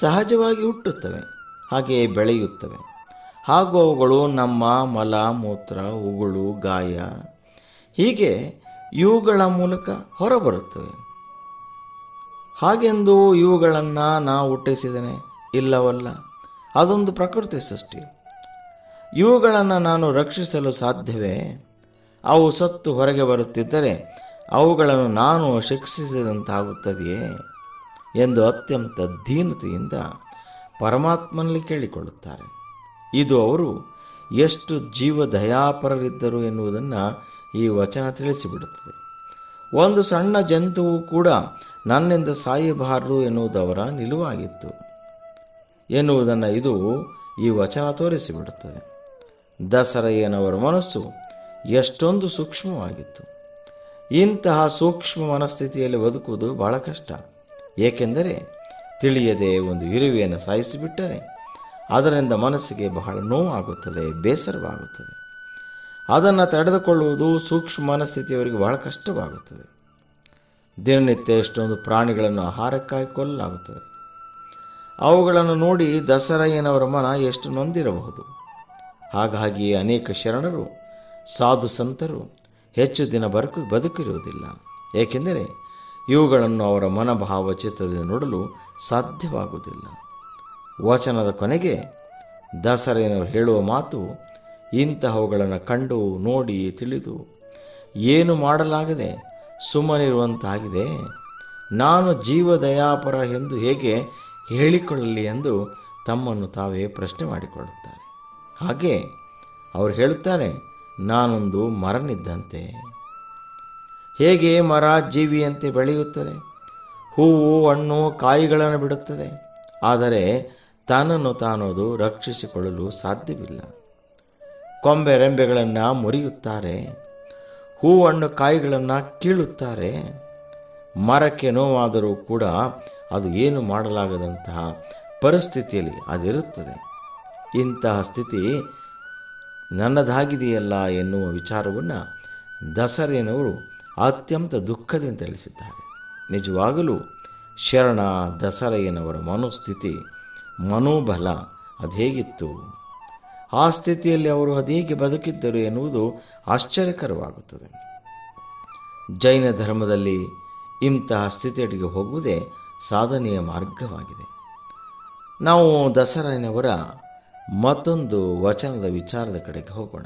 Speaker 3: ಸಹಜವಾಗಿ ಹುಟ್ಟುತ್ತವೆ, ಹಾಗೆಯೇ ಬೆಳೆಯುತ್ತವೆ. ಹಾಗೂ ಅವುಗಳು ನಮ್ಮ ಮಲ, ಮೂತ್ರ, ಉಗುಳು, ಗಾಯ ಹೀಗೆ ಇವುಗಳ ಮೂಲಕ ಹೊರಬರುತ್ತವೆ. ಹಾಗೆಂದು ಇವುಗಳನ್ನು ನಾವು ಹುಟ್ಟಿಸಿದ್ದೇನೆ ಇಲ್ಲವಲ್ಲ, ಅದೊಂದು ಪ್ರಕೃತಿ ಸೃಷ್ಟಿ. ಇವುಗಳನ್ನು ನಾನು ರಕ್ಷಿಸಲು ಸಾಧ್ಯವೇ? ಅವು ಸತ್ತು ಹೊರಗೆ ಬರುತ್ತಿದ್ದರೆ ಅವುಗಳನ್ನು ನಾನು ಶಿಕ್ಷಿಸಿದಂತಾಗುತ್ತದೆಯೇ ಎಂದು ಅತ್ಯಂತ ದೀನತೆಯಿಂದ ಪರಮಾತ್ಮನಲ್ಲಿ ಕೇಳಿಕೊಳ್ಳುತ್ತಾರೆ. ಇದು ಅವರು ಎಷ್ಟು ಜೀವದಯಾಪರರಿದ್ದರು ಎನ್ನುವುದನ್ನು ಈ ವಚನ ತಿಳಿಸಿಬಿಡುತ್ತದೆ. ಒಂದು ಸಣ್ಣ ಜಂತುವು ಕೂಡ ನನ್ನಿಂದ ಸಾಯಬಾರದು ಎನ್ನುವುದು ಅವರ ನಿಲುವಾಗಿತ್ತು ಎನ್ನುವುದನ್ನು ಇದು ಈ ವಚನ ತೋರಿಸಿಬಿಡುತ್ತದೆ. ದಸರಯ್ಯನವರ ಮನಸ್ಸು ಎಷ್ಟೊಂದು ಸೂಕ್ಷ್ಮವಾಗಿತ್ತು. ಇಂತಹ ಸೂಕ್ಷ್ಮ ಮನಸ್ಥಿತಿಯಲ್ಲಿ ಬದುಕುವುದು ಬಹಳ ಕಷ್ಟ. ಏಕೆಂದರೆ ತಿಳಿಯದೆ ಒಂದು ಇರುವೆಯನ್ನು ಸಾಯಿಸಿಬಿಟ್ಟರೆ ಅದರಿಂದ ಮನಸ್ಸಿಗೆ ಬಹಳ ನೋವಾಗುತ್ತದೆ, ಬೇಸರವಾಗುತ್ತದೆ. ಅದನ್ನು ತಡೆದುಕೊಳ್ಳುವುದು ಸೂಕ್ಷ್ಮ ಮನಸ್ಥಿತಿಯವರಿಗೆ ಬಹಳ ಕಷ್ಟವಾಗುತ್ತದೆ. ದಿನನಿತ್ಯ ಎಷ್ಟೊಂದು ಪ್ರಾಣಿಗಳನ್ನು ಆಹಾರಕ್ಕಾಗಿ ಕೊಲ್ಲಲಾಗುತ್ತದೆ. ಅವುಗಳನ್ನು ನೋಡಿ ದಸರಯ್ಯನವರ ಮನ ಎಷ್ಟು ನೊಂದಿರಬಹುದು. ಹಾಗಾಗಿ ಅನೇಕ ಶರಣರು, ಸಾಧು ಸಂತರು ಹೆಚ್ಚು ದಿನ ಬದುಕಿರುವುದಿಲ್ಲ. ಏಕೆಂದರೆ ಇವುಗಳನ್ನು ಅವರ ಮನೋಭಾವ ಚಿತ್ತದಿಂದ ನೋಡಲು ಸಾಧ್ಯವಾಗುವುದಿಲ್ಲ. ವಚನದ ಕೊನೆಗೆ ದಸರಯ್ಯನವರು ಹೇಳುವ ಮಾತು ಇಂತಹವುಗಳನ್ನು ಕಂಡು ನೋಡಿ ತಿಳಿದು ಏನು ಮಾಡಲಾಗದೆ ಸುಮ್ಮನಿರುವಂತಾಗಿದೆ. ನಾನು ಜೀವದಯಾಪರ ಎಂದು ಹೇಗೆ ಹೇಳಿಕೊಳ್ಳಲಿ ಎಂದು ತಮ್ಮನ್ನು ತಾವೇ ಪ್ರಶ್ನೆ ಮಾಡಿಕೊಳ್ಳುತ್ತಾರೆ. ಹಾಗೆ ಅವರು ಹೇಳುತ್ತಾರೆ, ನಾನೊಂದು ಮರನಿದ್ದಂತೆ. ಹೇಗೆ ಮರ ಜೀವಿಯಂತೆ ಬೆಳೆಯುತ್ತದೆ, ಹೂವು, ಹಣ್ಣು, ಕಾಯಿಗಳನ್ನು ಬಿಡುತ್ತದೆ. ಆದರೆ ತನ್ನನ್ನು ತಾನದು ರಕ್ಷಿಸಿಕೊಳ್ಳಲು ಸಾಧ್ಯವಿಲ್ಲ. ಕೊಂಬೆ ರೆಂಬೆಗಳನ್ನು ಮುರಿಯುತ್ತಾರೆ, ಹೂವು, ಹಣ್ಣು, ಕಾಯಿಗಳನ್ನು ಕೀಳುತ್ತಾರೆ. ಮರಕ್ಕೆ ನೋವಾದರೂ ಕೂಡ ಅದು ಏನು ಮಾಡಲಾಗದಂತಹ ಪರಿಸ್ಥಿತಿಯಲ್ಲಿ ಅದಿರುತ್ತದೆ. ಇಂತಹ ಸ್ಥಿತಿ ನನ್ನದಾಗಿದೆಯಲ್ಲ ಎನ್ನುವ ವಿಚಾರವನ್ನು ದಸರಯ್ಯನವರು ಅತ್ಯಂತ ದುಃಖದಿಂದ ತಿಳಿಸಿದ್ದಾರೆ. ನಿಜವಾಗಲೂ ಶರಣ ದಸರಯ್ಯನವರ ಮನೋಸ್ಥಿತಿ, ಮನೋಬಲ ಅದು ಹೇಗಿತ್ತು, ಆ ಸ್ಥಿತಿಯಲ್ಲಿ ಅವರು ಅದೇಗೆ ಬದುಕಿದ್ದರು ಎನ್ನುವುದು ಆಶ್ಚರ್ಯಕರವಾಗುತ್ತದೆ. ಜೈನ ಧರ್ಮದಲ್ಲಿ ಇಂತಹ ಸ್ಥಿತಿಯಡಿಗೆ ಹೋಗುವುದೇ ಸಾಧನೆಯ ಮಾರ್ಗವಾಗಿದೆ. ನಾವು ದಸರಯ್ಯನವರ ಮತ್ತೊಂದು ವಚನದ ವಿಚಾರದ ಕಡೆಗೆ ಹೋಗೋಣ.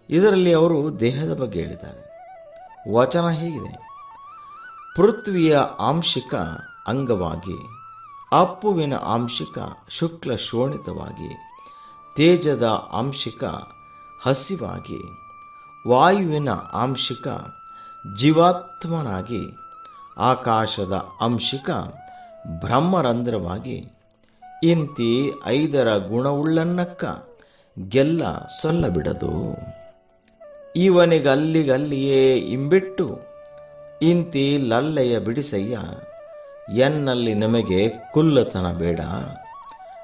Speaker 3: ಇದರಲ್ಲಿ ಅವರು ದೇಹದ ಬಗ್ಗೆ ಹೇಳಿದ್ದಾರೆ. ವಚನ ಹೀಗಿದೆ: ಪೃಥ್ವಿಯ ಆಂಶಿಕ ಅಂಗವಾಗಿ, ಅಪ್ಪುವಿನ ಆಂಶಿಕ ಶುಕ್ಲ ಶೋಣಿತವಾಗಿ, ತೇಜದ ಆಂಶಿಕ ಹಸಿವಾಗಿ, ವಾಯುವಿನ ಆಂಶಿಕ ಜೀವಾತ್ಮನಾಗಿ, ಆಕಾಶದ ಆಂಶಿಕ ಬ್ರಹ್ಮರಂಧ್ರವಾಗಿ, ಇಂತಿ 5 ಗುಣವುಳ್ಳನ್ನಕ್ಕ ಗೆಲ್ಲ ಸೊಲ್ಲ ಬಿಡದು. ಇವನಿಗಲ್ಲಿಗಲ್ಲಿಯೇ ಇಂಬಿಟ್ಟು ಇಂತಿ ಲಲ್ಲೆಯ ಬಿಡಿಸಯ್ಯ, ಎನ್ನಲ್ಲಿ ನಮಗೆ ಕುಲ್ಲತನ ಬೇಡ.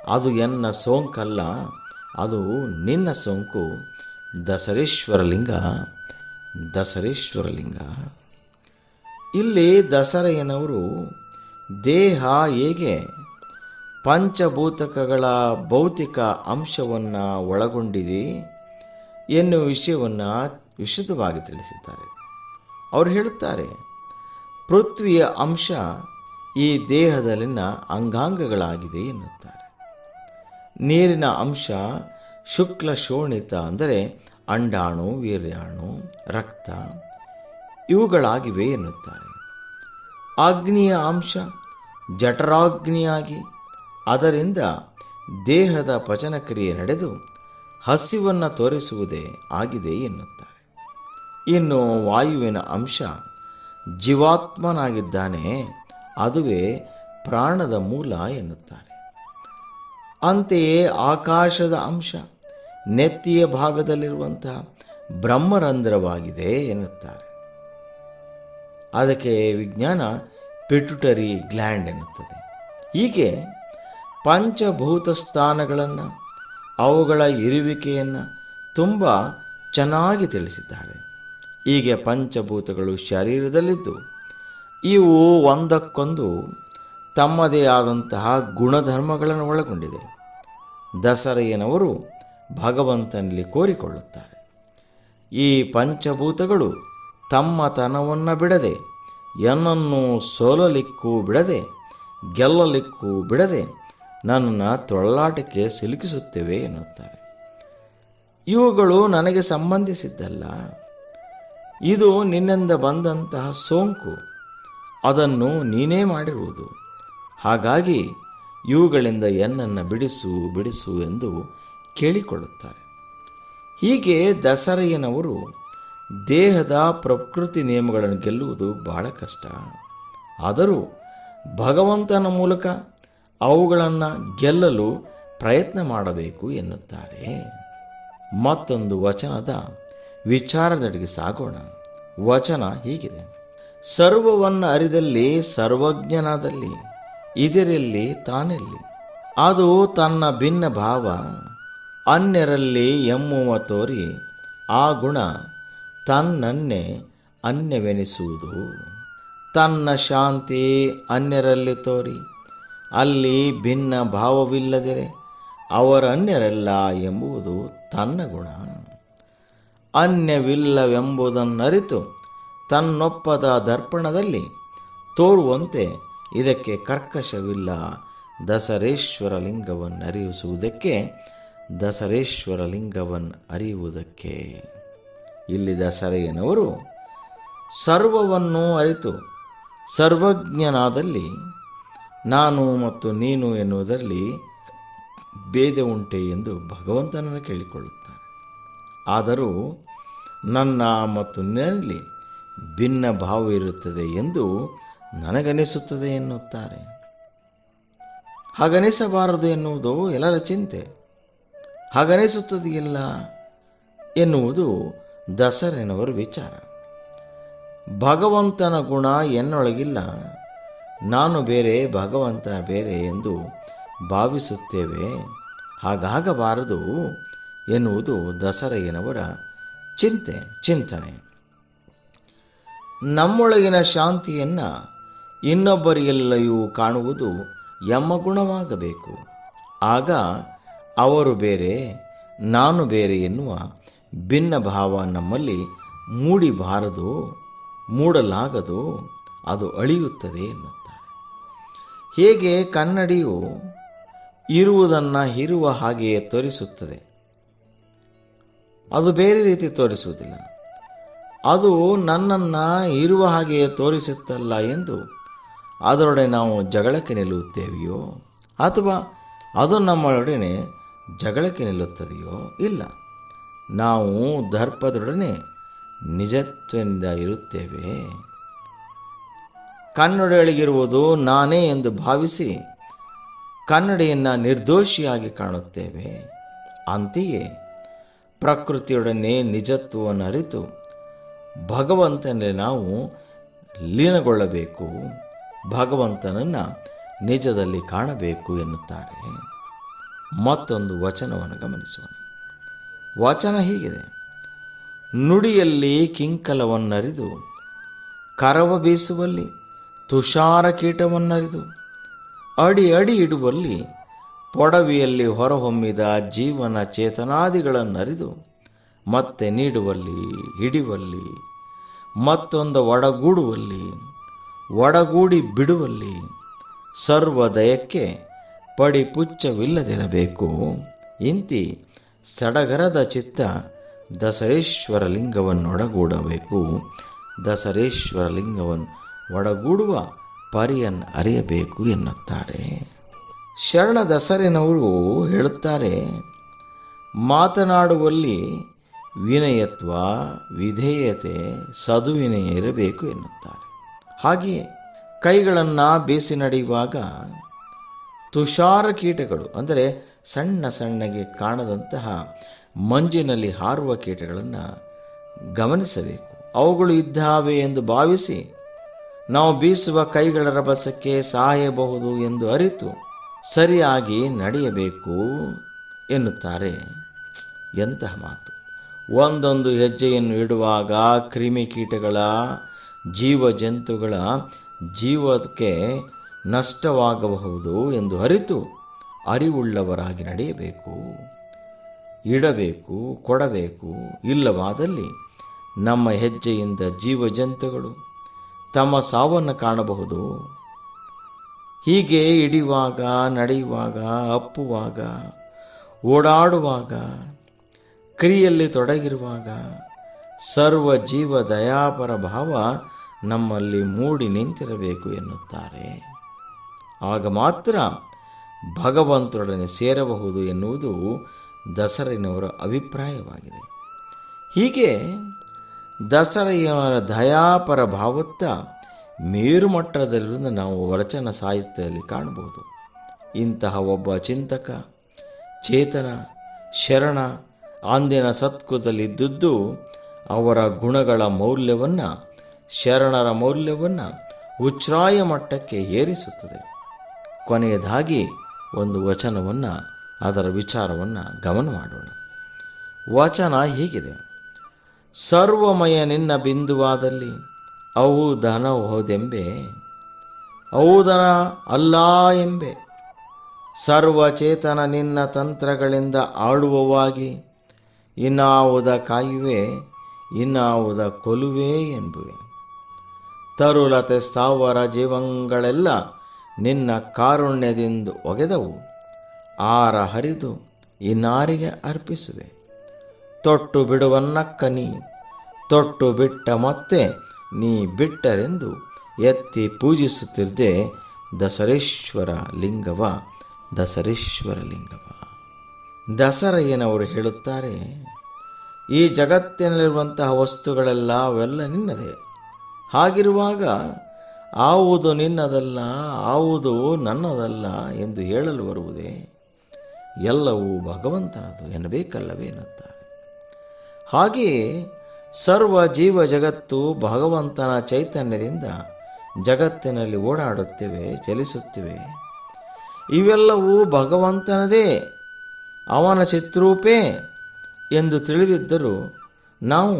Speaker 3: ಅದು ಎನ್ನ ಸೋಂಕಲ್ಲ, ಅದು ನಿನ್ನ ಸೋಂಕು. ದಸರೇಶ್ವರಲಿಂಗ ದಸರೇಶ್ವರಲಿಂಗ. ಇಲ್ಲಿ ದಸರಯ್ಯನವರು ದೇಹ ಹೇಗೆ ಪಂಚಭೂತಕಗಳ ಭೌತಿಕ ಅಂಶವನ್ನು ಒಳಗೊಂಡಿದೆ ಎನ್ನುವ ವಿಷಯವನ್ನು ವಿಶದವಾಗಿ ತಿಳಿಸಿದ್ದಾರೆ. ಅವರು ಹೇಳುತ್ತಾರೆ, ಪೃಥ್ವಿಯ ಅಂಶ ಈ ದೇಹದಲ್ಲಿನ ಅಂಗಾಂಗಗಳಾಗಿದೆ ಎನ್ನುತ್ತಾರೆ. ನೀರಿನ ಅಂಶ ಶುಕ್ಲ ಶೋಣಿತ ಅಂದರೆ ಅಂಡಾಣು, ವೀರ್ಯಾಣು, ರಕ್ತ ಇವುಗಳಾಗಿವೆ ಎನ್ನುತ್ತಾರೆ. ಅಗ್ನಿಯ ಅಂಶ ಜಠರಾಗ್ನಿಯಾಗಿ ಅದರಿಂದ ದೇಹದ ಪಚನಕ್ರಿಯೆ ನಡೆದು ಹಸಿವನ್ನು ತೋರಿಸುವುದೇ ಆಗಿದೆ ಎನ್ನುತ್ತಾರೆ. ಇನ್ನು ವಾಯುವಿನ ಅಂಶ ಜೀವಾತ್ಮನಾಗಿದ್ದಾನೆ, ಅದುವೇ ಪ್ರಾಣದ ಮೂಲ ಎನ್ನುತ್ತಾರೆ. ಅಂತೆಯೇ ಆಕಾಶದ ಅಂಶ ನೆತ್ತಿಯ ಭಾಗದಲ್ಲಿರುವಂತಹ ಬ್ರಹ್ಮರಂಧ್ರವಾಗಿದೆ ಎನ್ನುತ್ತಾರೆ. ಅದಕ್ಕೆ ವಿಜ್ಞಾನ ಪಿಟ್ಯುಟರಿ ಗ್ಲ್ಯಾಂಡ್ ಎನ್ನುತ್ತದೆ. ಹೀಗೆ ಪಂಚಭೂತ ಸ್ಥಾನಗಳನ್ನು, ಅವುಗಳ ಇರುವಿಕೆಯನ್ನು ತುಂಬ ಚೆನ್ನಾಗಿ ತಿಳಿಸಿದ್ದಾರೆ. ಹೀಗೆ ಪಂಚಭೂತಗಳು ಶರೀರದಲ್ಲಿದ್ದು ಇವು ಒಂದಕ್ಕೊಂದು ತಮ್ಮದೇ ಆದಂತಹ ಗುಣಧರ್ಮಗಳನ್ನು ಒಳಗೊಂಡಿದೆ. ದಸರೆಯನವರು ಭಗವಂತನಲ್ಲಿ ಕೋರಿಕೊಳ್ಳುತ್ತಾರೆ, ಈ ಪಂಚಭೂತಗಳು ತಮ್ಮ ತನವನ್ನು ಬಿಡದೆ, ಏನನ್ನು ಸೋಲಲಿಕ್ಕೂ ಬಿಡದೆ, ಗೆಲ್ಲಲಿಕ್ಕೂ ಬಿಡದೆ ನನ್ನನ್ನು ತೊಳಲಾಟಕ್ಕೆ ಸಿಲುಕಿಸುತ್ತೇವೆ ಎನ್ನುತ್ತಾರೆ. ಇವುಗಳು ನನಗೆ ಸಂಬಂಧಿಸಿದ್ದಲ್ಲ, ಇದು ನಿನ್ನಿಂದ ಬಂದಂತಹ ಸೋಂಕು, ಅದನ್ನು ನೀನೇ ಮಾಡಿರುವುದು. ಹಾಗಾಗಿ ಇವುಗಳಿಂದ ಎನ್ನನ್ನು ಬಿಡಿಸು ಬಿಡಿಸು ಎಂದು ಕೇಳಿಕೊಳ್ಳುತ್ತಾರೆ. ಹೀಗೆ ದಸರೆಯನವರು ದೇಹದ ಪ್ರಕೃತಿ ನಿಯಮಗಳನ್ನು ಗೆಲ್ಲುವುದು ಬಹಳ ಕಷ್ಟ. ಆದರೂ ಭಗವಂತನ ಮೂಲಕ ಅವುಗಳನ್ನು ಗೆಲ್ಲಲು ಪ್ರಯತ್ನ ಮಾಡಬೇಕು ಎನ್ನುತ್ತಾರೆ. ಮತ್ತೊಂದು ವಚನದ ವಿಚಾರದೆಡೆಗೆ ಸಾಗೋಣ. ವಚನ ಹೀಗಿದೆ: ಸರ್ವವನ್ನು ಅರಿದಲ್ಲಿ ಸರ್ವಜ್ಞನಾದಲ್ಲಿ ಇದರಲ್ಲಿ ತಾನೆಲ್ಲಿ, ಅದು ತನ್ನ ಭಿನ್ನ ಭಾವ ಅನ್ಯರಲ್ಲಿ ಎಮ್ಮುವ ತೋರಿ, ಆ ಗುಣ ತನ್ನನ್ನೇ ಅನ್ಯವೆನಿಸುವುದು. ತನ್ನ ಶಾಂತಿ ಅನ್ಯರಲ್ಲಿ ತೋರಿ, ಅಲ್ಲಿ ಭಿನ್ನ ಭಾವವಿಲ್ಲದಿರೆ ಅವರನ್ಯರಲ್ಲ ಎಂಬುದು ತನ್ನ ಗುಣ. ಅನ್ಯವಿಲ್ಲವೆಂಬುದನ್ನರಿತು ತನ್ನೊಪ್ಪದ ದರ್ಪಣದಲ್ಲಿ ತೋರುವಂತೆ ಇದಕ್ಕೆ ಕರ್ಕಶವಿಲ್ಲ. ದಸರೇಶ್ವರ ಲಿಂಗವನ್ನು ಅರಿಯಿಸುವುದಕ್ಕೆ, ದಸರೇಶ್ವರ ಲಿಂಗವನ್ನು ಅರಿಯುವುದಕ್ಕೆ. ಇಲ್ಲಿ ದಸರೆಯನವರು ಸರ್ವವನ್ನು ಅರಿತು ಸರ್ವಜ್ಞನಾದಲ್ಲಿ ನಾನು ಮತ್ತು ನೀನು ಎನ್ನುವುದರಲ್ಲಿ ಭೇದ ಉಂಟೆ ಎಂದು ಭಗವಂತನನ್ನು ಕೇಳಿಕೊಳ್ಳುತ್ತಾರೆ. ಆದರೂ ನನ್ನ ಮತ್ತು ನಿನ್ನಲ್ಲಿ ಭಿನ್ನ ಭಾವ ಇರುತ್ತದೆ ಎಂದು ನನಗನಿಸುತ್ತದೆ ಎನ್ನುತ್ತಾರೆ. ಹಾಗನಿಸಬಾರದು ಎನ್ನುವುದು ಎಲ್ಲರ ಚಿಂತೆ. ಹಾಗನಿಸುತ್ತದೆಯಲ್ಲ ಎನ್ನುವುದು ದಸರೆನವರ ವಿಚಾರ. ಭಗವಂತನ ಗುಣ ಎನ್ನೊಳಗಿಲ್ಲ, ನಾನು ಬೇರೆ ಭಗವಂತ ಬೇರೆ ಎಂದು ಭಾವಿಸುತ್ತೇವೆ. ಹಾಗಾಗಬಾರದು ಎನ್ನುವುದು ದಸರೆಯನವರ ಚಿಂತನೆ. ನಮ್ಮೊಳಗಿನ ಶಾಂತಿಯನ್ನು ಇನ್ನೊಬ್ಬರಿಗೆಲ್ಲಯೂ ಕಾಣುವುದು ಎಮ್ಮ ಗುಣವಾಗಬೇಕು. ಆಗ ಅವರು ಬೇರೆ ನಾನು ಬೇರೆ ಎನ್ನುವ ಭಿನ್ನ ಭಾವ ನಮ್ಮಲ್ಲಿ ಮೂಡಿಬಾರದು, ಮೂಡಲಾಗದು, ಅದು ಅಳಿಯುತ್ತದೆ ಎನ್ನುತ್ತಾರೆ. ಹೇಗೆ ಕನ್ನಡಿಯು ಇರುವುದನ್ನು ಇರುವ ಹಾಗೆಯೇ ತೋರಿಸುತ್ತದೆ, ಅದು ಬೇರೆ ರೀತಿ ತೋರಿಸುವುದಿಲ್ಲ. ಅದು ನನ್ನನ್ನು ಇರುವ ಹಾಗೆಯೇ ತೋರಿಸುತ್ತಲ್ಲ ಎಂದು ಅದರೊಡನೆ ನಾವು ಜಗಳಕ್ಕೆ ನಿಲ್ಲುತ್ತೇವೆಯೋ, ಅಥವಾ ಅದು ನಮ್ಮೊಡನೆ ಜಗಳಕ್ಕೆ ನಿಲ್ಲುತ್ತದೆಯೋ? ಇಲ್ಲ, ನಾವು ದರ್ಪದೊಡನೆ ನಿಜತ್ವದಿಂದ ಇರುತ್ತೇವೆ. ಕನ್ನಡಿಯೊಳಗಿರುವುದು ನಾನೇ ಎಂದು ಭಾವಿಸಿ ಕನ್ನಡಿಯನ್ನು ನಿರ್ದೋಷಿಯಾಗಿ ಕಾಣುತ್ತೇವೆ. ಅಂತೆಯೇ ಪ್ರಕೃತಿಯೊಡನೆ ನಿಜತ್ವವನ್ನು ಅರಿತು ಭಗವಂತನಲ್ಲಿ ನಾವು ಲೀನಗೊಳ್ಳಬೇಕು, ಭಗವಂತನನ್ನು ನಿಜದಲ್ಲಿ ಕಾಣಬೇಕು ಎನ್ನುತ್ತಾರೆ. ಮತ್ತೊಂದು ವಚನವನ್ನು ಗಮನಿಸೋಣ. ವಚನ ಹೀಗಿದೆ: ನುಡಿಯಲ್ಲಿ ಕಿಂಕಲವನ್ನರಿದು, ಕರವ ಬೀಸುವಲ್ಲಿ ತುಷಾರ ಕೀಟವನ್ನರಿದು, ಅಡಿ ಅಡಿ ಇಡುವಲ್ಲಿ ಪೊಡವಿಯಲ್ಲಿ ಹೊರಹೊಮ್ಮಿದ ಜೀವನ ಚೇತನಾದಿಗಳನ್ನರಿದು, ಮತ್ತೆ ನೀಡುವಲ್ಲಿ ಹಿಡಿಯುವಲ್ಲಿ ಮತ್ತೊಂದು ಒಡಗೂಡುವಲ್ಲಿ ಒಡಗೂಡಿ ಬಿಡುವಲ್ಲಿ ಸರ್ವದಯಕ್ಕೆ ಪಡಿಪುಚ್ಚವಿಲ್ಲದಿರಬೇಕು. ಇಂತಿ ಸಡಗರದ ಚಿತ್ತ ದಸರೇಶ್ವರ ಲಿಂಗವನ್ನು ಒಡಗೂಡಬೇಕು. ದಸರೇಶ್ವರ ಲಿಂಗವನ್ನು ಒಡಗೂಡುವ ಪರಿಯನ್ನು ಅರಿಯಬೇಕು ಎನ್ನುತ್ತಾರೆ. ಶರಣ ದಸರೆನವರು ಹೇಳುತ್ತಾರೆ, ಮಾತನಾಡುವಲ್ಲಿ ವಿನಯತ್ವ, ವಿಧೇಯತೆ, ಸದುವಿನಯ ಇರಬೇಕು ಎನ್ನುತ್ತಾರೆ. ಹಾಗೆಯೇ ಕೈಗಳನ್ನು ಬೇಸಿ ನಡೆಯುವಾಗ ತುಷಾರ ಕೀಟಗಳು ಅಂದರೆ ಸಣ್ಣ ಸಣ್ಣಗೆ ಕಾಣದಂತಹ ಮಂಜಿನಲ್ಲಿ ಹಾರುವ ಕೀಟಗಳನ್ನು ಗಮನಿಸಬೇಕು. ಅವುಗಳು ಇದ್ದಾವೆ ಎಂದು ಭಾವಿಸಿ ನಾವು ಬೀಸುವ ಕೈಗಳ ರಭಸಕ್ಕೆ ಸಾಯಬಹುದು ಎಂದು ಅರಿತು ಸರಿಯಾಗಿ ನಡೆಯಬೇಕು ಎನ್ನುತ್ತಾರೆ. ಎಂತಹ ಮಾತು! ಒಂದೊಂದು ಹೆಜ್ಜೆಯನ್ನು ಇಡುವಾಗ ಕ್ರಿಮಿಕೀಟಗಳ, ಜೀವಜಂತುಗಳ ಜೀವಕ್ಕೆ ನಷ್ಟವಾಗಬಹುದು ಎಂದು ಅರಿತು ಅರಿವುಳ್ಳವರಾಗಿ ನಡೆಯಬೇಕು, ಇಡಬೇಕು, ಕೊಡಬೇಕು. ಇಲ್ಲವಾದಲ್ಲಿ ನಮ್ಮ ಹೆಜ್ಜೆಯಿಂದ ಜೀವಜಂತುಗಳು ತಮ್ಮ ಸಾವನ್ನು ಕಾಣಬಹುದು. ಹೀಗೆ ಹಿಡಿಯುವಾಗ, ನಡೆಯುವಾಗ, ಅಪ್ಪುವಾಗ, ಓಡಾಡುವಾಗ, ಕ್ರಿಯೆಯಲ್ಲಿ ತೊಡಗಿರುವಾಗ ಸರ್ವ ಜೀವ ದಯಾಪರ ಭಾವ ನಮ್ಮಲ್ಲಿ ಮೂಡಿ ನಿಂತಿರಬೇಕು ಎನ್ನುತ್ತಾರೆ. ಆಗ ಮಾತ್ರ ಭಗವಂತರೊಡನೆ ಸೇರಬಹುದು ಎನ್ನುವುದು ದಸರೆಯವರ ಅಭಿಪ್ರಾಯವಾಗಿದೆ. ಹೀಗೆ ದಸರೆಯವರ ದಯಾಪರ ಭಾವತ್ತ ಮೇರುಮಟ್ಟದಲ್ಲಿರುವುದನ್ನು ನಾವು ವಚನ ಸಾಹಿತ್ಯದಲ್ಲಿ ಕಾಣಬಹುದು. ಇಂತಹ ಒಬ್ಬ ಚಿಂತಕ, ಚೇತನ, ಶರಣ ಅಂದಿನ ಸತ್ಕುಲದಲ್ಲಿದ್ದುದು ಅವರ ಗುಣಗಳ ಮೌಲ್ಯವನ್ನು, ಶರಣರ ಮೌಲ್ಯವನ್ನು ಉಚ್ಛ್ರಾಯ ಮಟ್ಟಕ್ಕೆ ಏರಿಸುತ್ತದೆ. ಕೊನೆಯದಾಗಿ ಒಂದು ವಚನವನ್ನು, ಅದರ ವಿಚಾರವನ್ನು ಗಮನ ಮಾಡೋಣ. ವಚನ ಹೀಗಿದೆ: ಸರ್ವಮಯ ನಿನ್ನ ಬಿಂದುವಾದಲ್ಲಿ ಔದನ ಹೋದೆಂಬೆ, ಔದನ ಅಲ್ಲ ಎಂಬೆ. ಸರ್ವಚೇತನ ನಿನ್ನ ತಂತ್ರಗಳಿಂದ ಆಡುವವಾಗಿ ಇನ್ನಾವುದ ಕಾಯುವೆ, ಇನ್ನಾವುದ ಕೊಲುವೆ ಎಂಬುವೆ. ತರುಲತೆ ಸ್ಥಾವರ ಜೀವಂಗಳೆಲ್ಲ ನಿನ್ನ ಕಾರುಣ್ಯದಿಂದ ಒಗೆದವು, ಆರ ಹರಿದು ಇನ್ನಾರಿಗೆ ಅರ್ಪಿಸುವೆ. ತೊಟ್ಟು ಬಿಡುವನ್ನಕ್ಕ ನೀ, ತೊಟ್ಟು ಬಿಟ್ಟ ಮತ್ತೆ ನೀ ಬಿಟ್ಟರೆಂದು ಎತ್ತಿ ಪೂಜಿಸುತ್ತಿದ್ದೆ ದಸರೇಶ್ವರ ಲಿಂಗವ, ದಸರೇಶ್ವರ ಲಿಂಗವ. ದಸರಯ್ಯನವರು ಹೇಳುತ್ತಾರೆ, ಈ ಜಗತ್ತಿನಲ್ಲಿರುವಂತಹ ವಸ್ತುಗಳೆಲ್ಲ ಅವೆಲ್ಲ ನಿನ್ನದೇ. ಹಾಗಿರುವಾಗ ಆವುದು ನಿನ್ನದಲ್ಲ, ಆವುದು ನನ್ನದಲ್ಲ ಎಂದು ಹೇಳಲು ಬರುವುದೇ? ಎಲ್ಲವೂ ಭಗವಂತನದು ಎನ್ನಬೇಕಲ್ಲವೇ ಎನ್ನುತ್ತಾರೆ. ಹಾಗೆಯೇ ಸರ್ವ ಜೀವ ಜಗತ್ತು ಭಗವಂತನ ಚೈತನ್ಯದಿಂದ ಜಗತ್ತಿನಲ್ಲಿ ಓಡಾಡುತ್ತಿವೆ, ಚಲಿಸುತ್ತಿವೆ. ಇವೆಲ್ಲವೂ ಭಗವಂತನದೇ, ಅವನ ಚಿತ್ರೂಪೇ ಎಂದು ತಿಳಿದಿದ್ದರೂ ನಾವು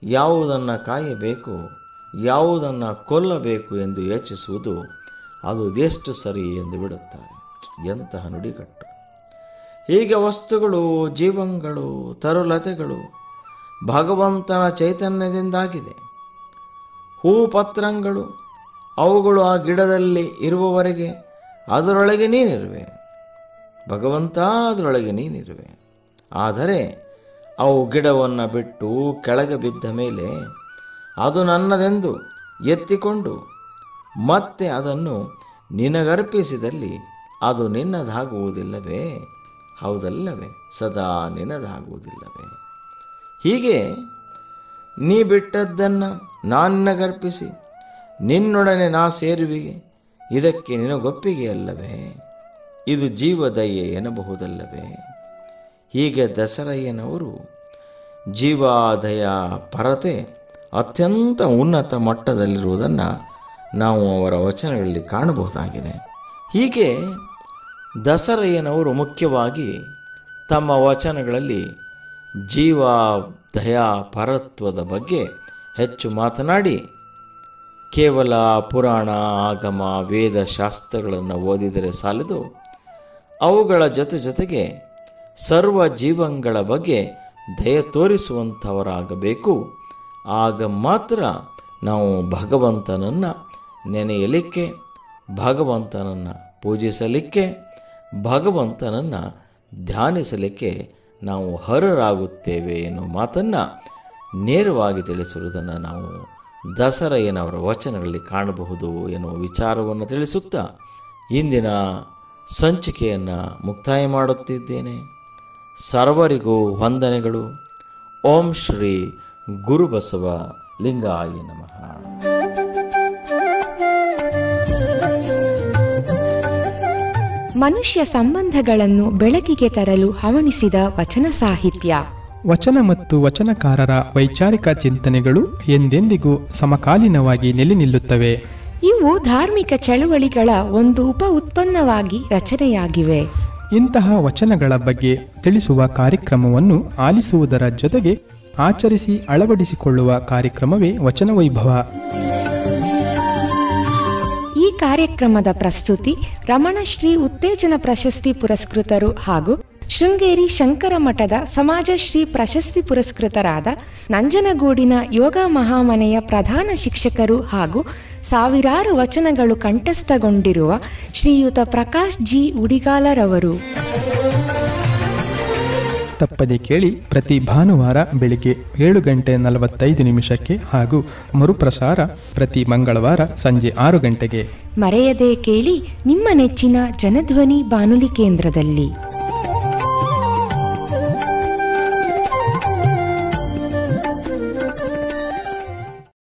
Speaker 3: ಯಾವುದನ್ನು ಕಾಯಬೇಕು, ಯಾವುದನ್ನು ಕೊಲ್ಲಬೇಕು ಎಂದು ಯೋಚಿಸುವುದು ಅದು ಎಷ್ಟು ಸರಿ ಎಂದು ಬಿಡುತ್ತಾರೆ. ಎಂತಹ ನುಡಿಗಟ್ಟು! ಹೀಗೆ ವಸ್ತುಗಳು, ಜೀವಂಗಳು, ತರುಲತೆಗಳು ಭಗವಂತನ ಚೈತನ್ಯದಿಂದಾಗಿದೆ. ಹೂಪತ್ರಂಗಳು ಅವುಗಳು ಆ ಗಿಡದಲ್ಲಿ ಇರುವವರೆಗೆ ಅದರೊಳಗೆ ನೀನಿರುವೆ, ಭಗವಂತ ಅದರೊಳಗೆ ನೀನಿರುವೆ. ಆದರೆ ಅವು ಗಿಡವನ್ನು ಬಿಟ್ಟು ಕೆಳಗೆ ಬಿದ್ದ ಮೇಲೆ ಅದು ನನ್ನದೆಂದು ಎತ್ತಿಕೊಂಡು ಮತ್ತೆ ಅದನ್ನು ನಿನಗರ್ಪಿಸಿದಲ್ಲಿ ಅದು ನಿನ್ನದಾಗುವುದಿಲ್ಲವೇ? ಹೌದಲ್ಲವೇ? ಸದಾ ನಿನ್ನದಾಗುವುದಿಲ್ಲವೇ? ಹೀಗೆ ನೀ ಬಿಟ್ಟದ್ದನ್ನು ನಾನಿನಗರ್ಪಿಸಿ ನಿನ್ನೊಡನೆ ನಾ ಸೇರುವಿಗೆ, ಇದಕ್ಕೆ ನಿನಗೊಪ್ಪಿಗೆಯಲ್ಲವೇ? ಇದು ಜೀವದಯೆ ಎನ್ನಬಹುದಲ್ಲವೇ? ಹೀಗೆ ದಸರಯ್ಯನವರು ಜೀವಾದಯ ಪರತೆ ಅತ್ಯಂತ ಉನ್ನತ ಮಟ್ಟದಲ್ಲಿರುವುದನ್ನು ನಾವು ಅವರ ವಚನಗಳಲ್ಲಿ ಕಾಣಬಹುದಾಗಿದೆ. ಹೀಗೆ ದಸರಯ್ಯನವರು ಮುಖ್ಯವಾಗಿ ತಮ್ಮ ವಚನಗಳಲ್ಲಿ ಜೀವಾದಯ ಪರತ್ವದ ಬಗ್ಗೆ ಹೆಚ್ಚು ಮಾತನಾಡಿ ಕೇವಲ ಪುರಾಣ, ಆಗಮ, ವೇದ ಶಾಸ್ತ್ರಗಳನ್ನು ಓದಿದರೆ ಸಾಲದು, ಅವುಗಳ ಜೊತೆಗೆ ಸರ್ವ ಜೀವಂಗಳ ಬಗ್ಗೆ ದಯ ತೋರಿಸುವಂಥವರಾಗಬೇಕು. ಆಗ ಮಾತ್ರ ನಾವು ಭಗವಂತನನ್ನು ನೆನೆಯಲಿಕ್ಕೆ, ಭಗವಂತನನ್ನು ಪೂಜಿಸಲಿಕ್ಕೆ, ಭಗವಂತನನ್ನು ಧ್ಯಾನಿಸಲಿಕ್ಕೆ ನಾವು ಅರ್ಹರಾಗುತ್ತೇವೆ ಎನ್ನುವ ಮಾತನ್ನು ನೇರವಾಗಿ ತಿಳಿಸಿರುವುದನ್ನು ನಾವು ದಸರಯ್ಯನವರ ವಚನಗಳಲ್ಲಿ ಕಾಣಬಹುದು ಎನ್ನುವ ವಿಚಾರವನ್ನು ತಿಳಿಸುತ್ತಾ ಇಂದಿನ ಸಂಚಿಕೆಯನ್ನು ಮುಕ್ತಾಯ ಮಾಡುತ್ತಿದ್ದೇನೆ. ಸರ್ವರಿಗೂ ವಂದನೆಗಳು. ಓಂ ಶ್ರೀ ಗುರುಬಸವ ಲಿಂಗಾಯ ನಮಃ.
Speaker 1: ಮನುಷ್ಯ ಸಂಬಂಧಗಳನ್ನು ಬೆಳಕಿಗೆ ತರಲು ಹವಣಿಸಿದ ವಚನ ಸಾಹಿತ್ಯ.
Speaker 2: ವಚನ ಮತ್ತು ವಚನಕಾರರ ವೈಚಾರಿಕ ಚಿಂತನೆಗಳು ಎಂದೆಂದಿಗೂ ಸಮಕಾಲೀನವಾಗಿ ನೆಲೆ ನಿಲ್ಲುತ್ತವೆ.
Speaker 1: ಇವು ಧಾರ್ಮಿಕ ಚಳುವಳಿಗಳ ಒಂದು ಉಪ ಉತ್ಪನ್ನವಾಗಿ ರಚನೆಯಾಗಿವೆ.
Speaker 2: ಇಂತಹ ವಚನಗಳ ಬಗ್ಗೆ ತಿಳಿಸುವ ಕಾರ್ಯಕ್ರಮವನ್ನು ಆಲಿಸುವುದರ ಜೊತೆಗೆ ಆಚರಿಸಿ ಅಳವಡಿಸಿಕೊಳ್ಳುವ ಕಾರ್ಯಕ್ರಮವೇ ವಚನ ವೈಭವ.
Speaker 1: ಈ ಕಾರ್ಯಕ್ರಮದ ಪ್ರಸ್ತುತಿ ರಮಣಶ್ರೀ ಉತ್ತೇಜನ ಪ್ರಶಸ್ತಿ ಪುರಸ್ಕೃತರು ಹಾಗೂ ಶೃಂಗೇರಿ ಶಂಕರ ಮಠದ ಸಮಾಜಶ್ರೀ ಪ್ರಶಸ್ತಿ ಪುರಸ್ಕೃತರಾದ ನಂಜನಗೂಡಿನ ಯೋಗ ಮಹಾಮನೆಯ ಪ್ರಧಾನ ಶಿಕ್ಷಕರು ಹಾಗೂ ಸಾವಿರಾರು ವಚನಗಳು ಕಂಠಸ್ಥಗೊಂಡಿರುವ ಶ್ರೀಯುತ ಪ್ರಕಾಶ್ ಜಿ ಉಡಿಗಾಲರವರು.
Speaker 2: ತಪ್ಪದೆ ಕೇಳಿ ಪ್ರತಿ ಭಾನುವಾರ ಬೆಳಿಗ್ಗೆ 7:45 ಹಾಗೂ ಮರುಪ್ರಸಾರ ಪ್ರತಿ ಮಂಗಳವಾರ ಸಂಜೆ 6 ಗಂಟೆಗೆ.
Speaker 1: ಮರೆಯದೆ ಕೇಳಿ ನಿಮ್ಮ ನೆಚ್ಚಿನ ಜನಧ್ವನಿ ಬಾನುಲಿ ಕೇಂದ್ರದಲ್ಲಿ.